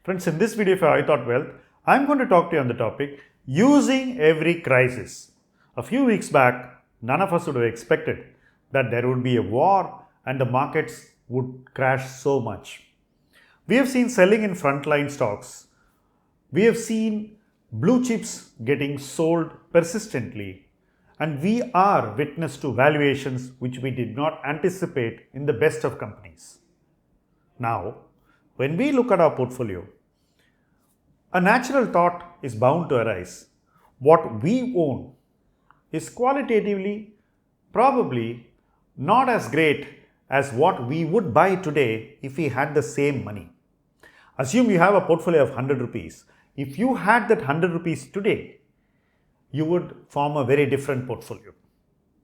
Friends, in this video for I Thought Wealth, I'm going to talk to you on the topic using every crisis. A few weeks back, none of us would have expected that there would be a war and the markets would crash so much. We have seen selling in frontline stocks. We have seen blue chips getting sold persistently. And we are witness to valuations which we did not anticipate in the best of companies. Now, when we look at our portfolio, a natural thought is bound to arise. What we own is qualitatively probably not as great as what we would buy today if we had the same money. Assume you have a portfolio of 100 rupees. If you had that 100 rupees today, you would form a very different portfolio.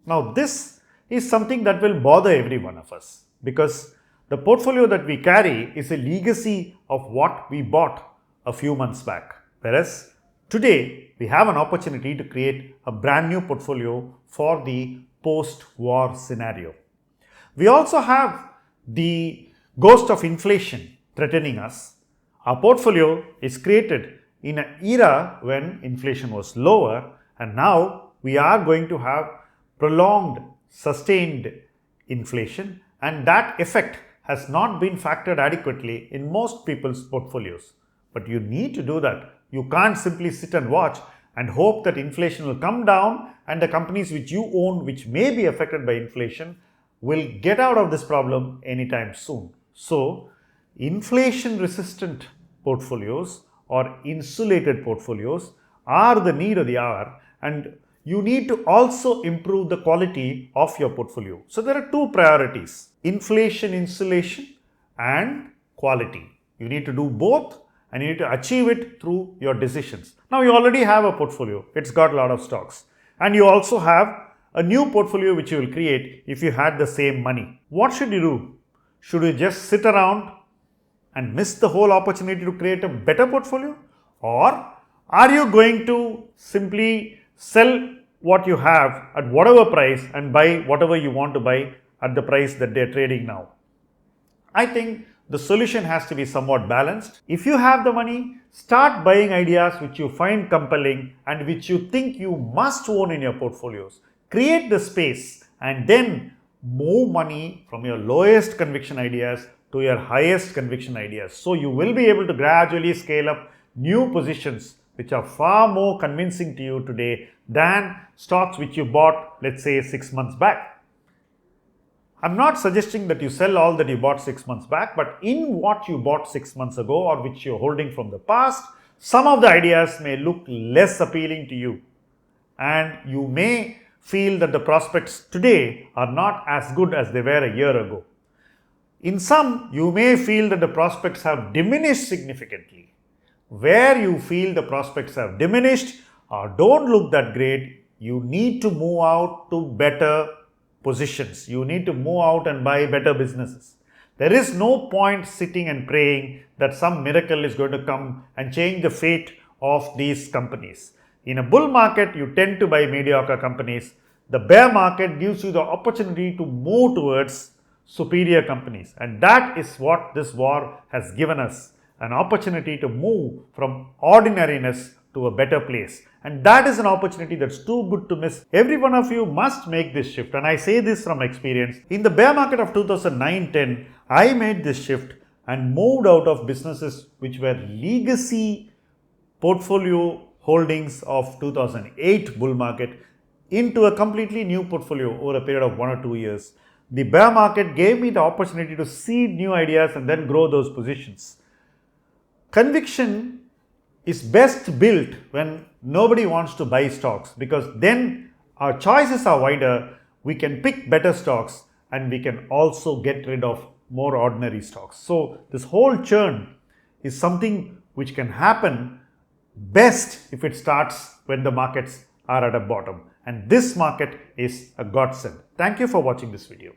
Now, this is something that will bother every one of us because the portfolio that we carry is a legacy of what we bought a few months back. Whereas today, we have an opportunity to create a brand new portfolio for the post-war scenario. We also have the ghost of inflation threatening us. Our portfolio is created in an era when inflation was lower, and now we are going to have prolonged, sustained inflation, and that effect has not been factored adequately in most people's portfolios. But you need to do that. You can't simply sit and watch and hope that inflation will come down and the companies which you own, which may be affected by inflation, will get out of this problem anytime soon. So, inflation resistant portfolios or insulated portfolios are the need of the hour, and you need to also improve the quality of your portfolio. So there are two priorities: inflation insulation and quality. You need to do both and you need to achieve it through your decisions. Now you already have a portfolio, it's got a lot of stocks, and you also have a new portfolio which you will create if you had the same money. What should you do? Should you just sit around and miss the whole opportunity to create a better portfolio? Or are you going to simply sell what you have at whatever price and buy whatever you want to buy at the price that they're trading now? I think the solution has to be somewhat balanced. If you have the money, start buying ideas which you find compelling and which you think you must own in your portfolios. Create the space and then move money from your lowest conviction ideas to your highest conviction ideas. So you will be able to gradually scale up new positions which are far more convincing to you today than stocks which you bought, let's say, 6 months back. I'm not suggesting that you sell all that you bought 6 months back, but in what you bought 6 months ago or which you're holding from the past, some of the ideas may look less appealing to you, and you may feel that the prospects today are not as good as they were a year ago. In some, you may feel that the prospects have diminished significantly. Where you feel the prospects have diminished or don't look that great, you need to move out to better positions. You need to move out and buy better businesses. There is no point sitting and praying that some miracle is going to come and change the fate of these companies. In a bull market, you tend to buy mediocre companies. The bear market gives you the opportunity to move towards superior companies, and that is what this war has given us, an opportunity to move from ordinariness to a better place, and that is an opportunity that's too good to miss. Every one of you must make this shift, and I say this from experience. In the bear market of 2009-10, I made this shift and moved out of businesses which were legacy portfolio holdings of 2008 bull market into a completely new portfolio over a period of 1 or 2 years. The bear market gave me the opportunity to seed new ideas and then grow those positions. Conviction is best built when nobody wants to buy stocks, because then our choices are wider, we can pick better stocks, and we can also get rid of more ordinary stocks. So this whole churn is something which can happen best if it starts when the markets are at a bottom. And this market is a godsend. Thank you for watching this video.